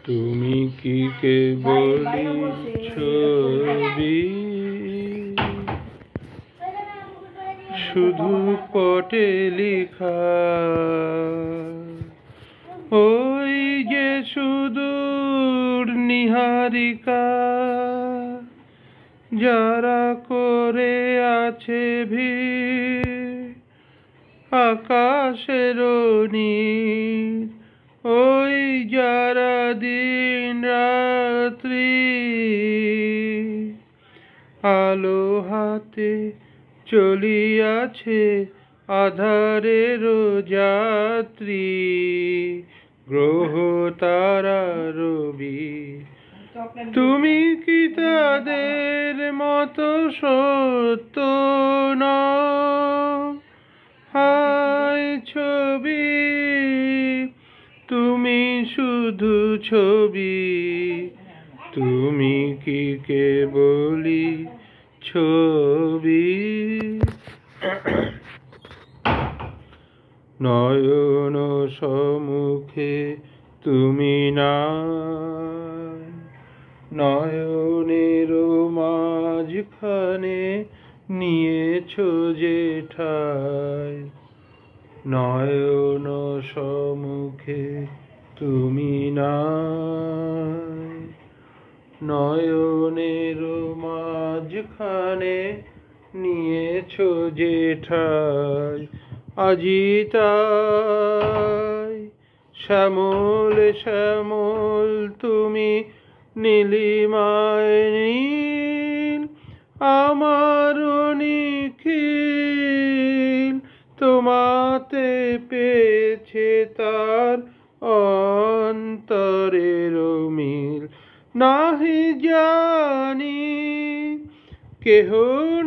তুমি কি কেবলই ছবি, শুধু পটে লেখা, ওই যে সুদূর নিহারিকা, যারা করে আছে ভিড় আকাশের নীল, ওই যারা দিন রাত্রি আলো হাতে চলিয়াছে আধারের যাত্রী, গ্রহ তারা রবি। তুমি কি তাদের মতো সত্য নও? হায় ছবি, তুমি শুধু ছবি, তুমি কি কেবলই ছবি। নয়ন সম্মুখে তুমি নাই, নয়নের মাঝখানে নিয়েছ যে ঠাই, নয়ন সম্মুখে তুমি নাই, নয়নের মাঝখানে নিয়েছ যে ঠাই। আজি তাই শ্যামল শ্যামল তুমি নীলিমায় নীল, আমার নিখিল তোমাতে পেয়েছে তার অন্তরের মিল। নাহি জানি কেহ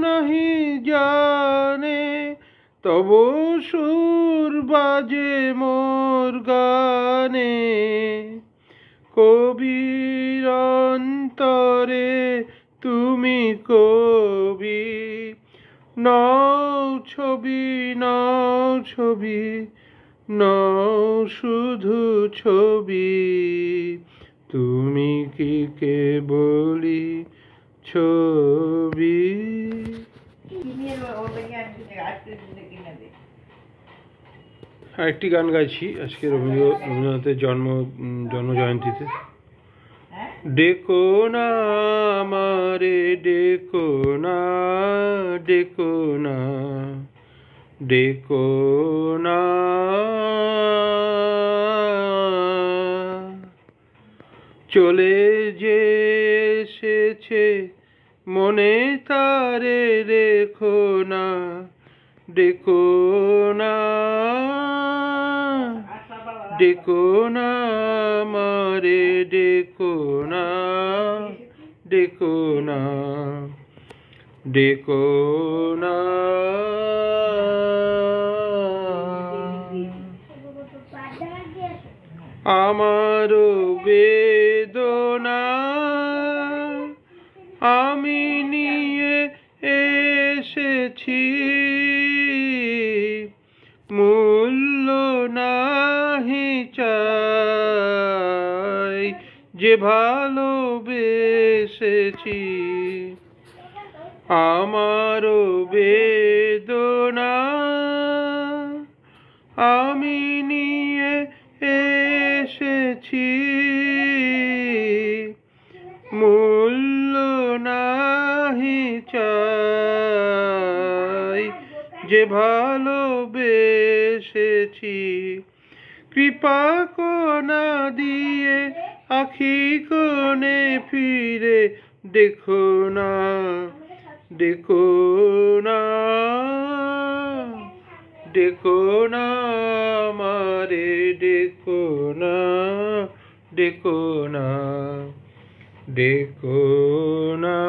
নাহি জানে, তবু সুর বাজে মোর গানে, কবির অন্তরে তুমি কবি। নও ছবি নও ছবি, নও শুধু ছবি, তুমি কি কেবলই ছবি। আরেকটি গান গাইছি আজকে রবীন্দ্রনাথের জন্ম জয়ন্তীতে। ডেকো না আমারে ডেকো না, ডেকো না, ডেকো না, চলে যে এসেছে মনে তারে রেখো না, ডেকো না, ডেকো না আমারে ডেকো না, ডেকো না, ডেকো না। আমারও বেদনা আমি নিয়ে এসেছি, মূল্য নাহি চাই যে ভালোবেসেছি। আমারও বেদনা আমি নিয়ে এসেছি, মূল্য নাহি চাই যে ভালোবেসেছি। কৃপা কোনা দিয়ে আখি কোণে ফিরে দেখো না, দেখো না, ডেকো না আমারে ডেকো না, ডেকো না, ডেকো না।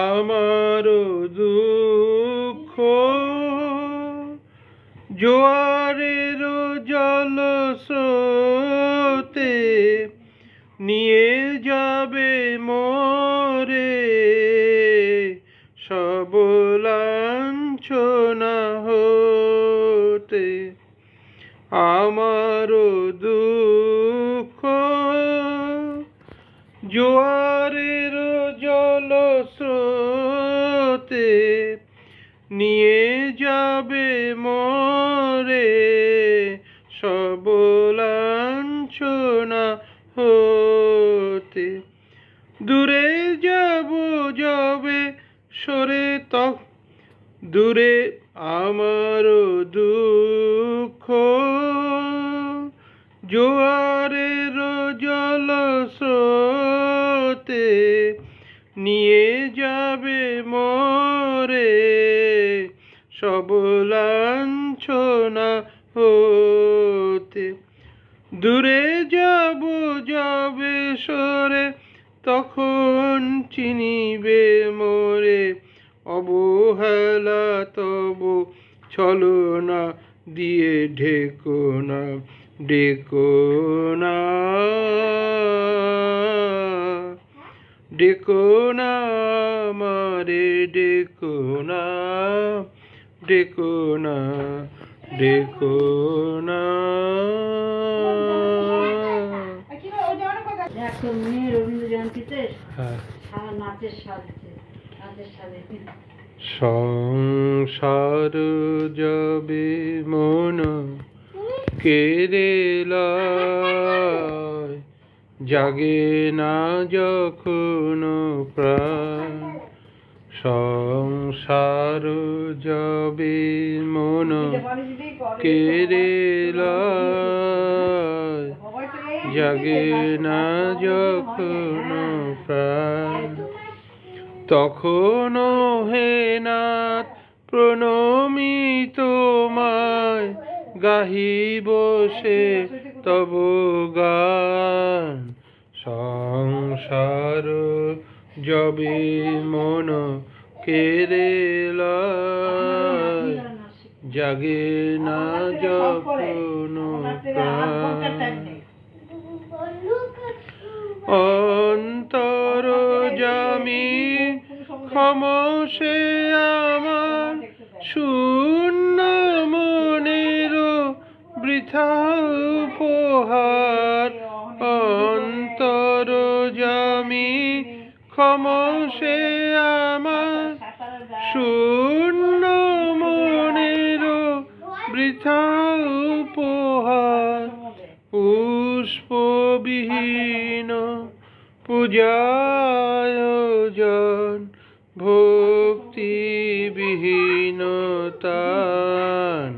আমারও দুঃখ জোয়ারের জল স্রোতে নিয়ে যাবে মোরে, সব লাঞ্ছনা আমার দুঃখ জোয়ারের জলস্রোতে নিয়ে যাবে মোরে সব লাঞ্ছনা হতে। দূরে যাব যাবে সরে দূরে আমার দুঃখ জোয়ারের জলস্রোতে নিয়ে যাবে মোরে সব লাঞ্ছনা হতে। দূরে যাব যাবে সরে তখন চিনিবে মোরে অবহেলা তব ছলনা দিয়ে ঢেকো না ডেকো না ডেকো না আমারে ডেকো না ডেকো না ডেকো না। সংসার যাবে মন কেড়ে জাগে না যখন প্রাণ। সংসার যাবে মন কেড়ে জাগে না যখন প্রাণ। তখন হে নাথ প্রণমি তোমায় গাহিব সে তব গান। সংসার যবে মন কেড়ে জাগে না যখন প্রাণ। অন্তর জামি ক্ষমসে আমার শূন্য মনের বৃথা উপহার। অন্তর জামি ক্ষমসে আমার শূন্য মনের বৃথা উপহার। পুষ্পবিহীন পূজায়োজন ভক্তিবিহীন তান।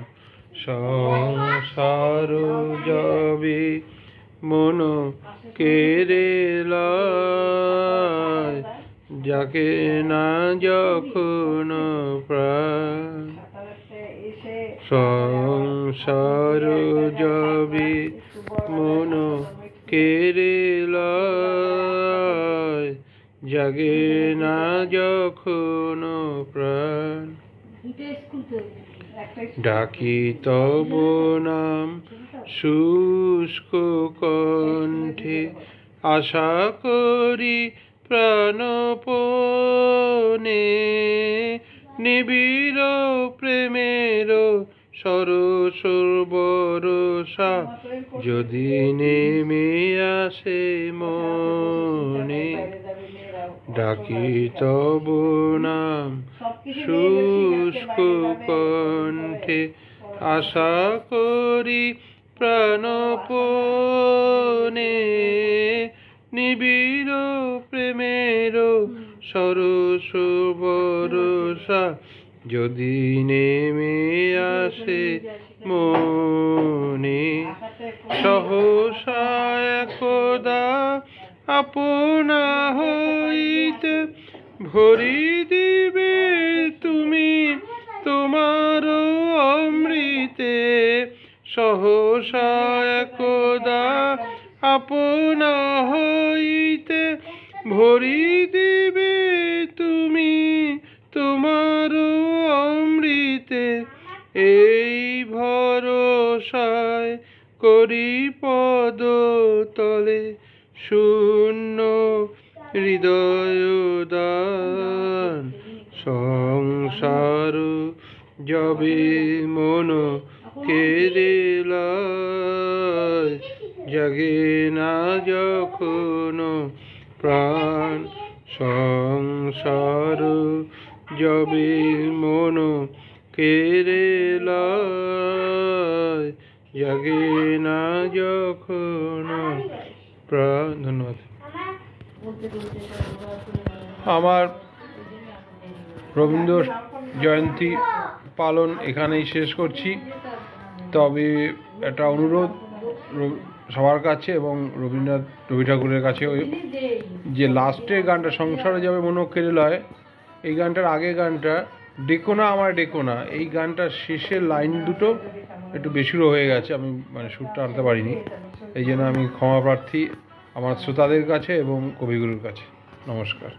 সংসার যাবে মন কেড়ে যাকে না যখন প্রাণ। সংসার যাবে মন কেড়ে জাগে না যখন প্রাণ। ডাকি তব নাম শুষ্ক কণ্ঠে আশা করি প্রাণপণে নিবিড় প্রেমের সরস বরষা যদি নেমে আসে মনে। ডাকি তব নাম শুষ্ক কণ্ঠে আশা করি প্রাণপণে নিবিড় প্রেমের সরস বরষা যদি নেমে আসে মনে। সহসা একদা আপনা হইতে ভরি দিবে তুমি তোমার অমৃতে। সহসা একদা আপনা হইতে ভরি দিবে তুমি তোমার অমৃতে। এই ভরসায় করি পদ তলে শূন্য হৃদয় দান। সংসার যবে মন কেড়ে লয়, জাগে না যখন প্রাণ সংসার, যবে মন কেড়ে লয়, জাগে না যখন প্রাণ। ধন্যবাদ। আমার রবীন্দ্র জয়ন্তী পালন এখানেই শেষ করছি। তবে একটা অনুরোধ সবার কাছে এবং রবি ঠাকুরের কাছে, যে লাস্টের গানটা সংসারে যাবে মন কেড়ে লয়, এই গানটার আগে গানটা ডেকো না আমার ডেকো না, এই গানটার শেষের লাইন দুটো একটু বেসুরো হয়ে গেছে, আমি সুরটা আনতে পারিনি। এই জন্য আমি ক্ষমা প্রার্থী আমার শ্রোতাদের কাছে এবং কবিগুরুর কাছে। নমস্কার।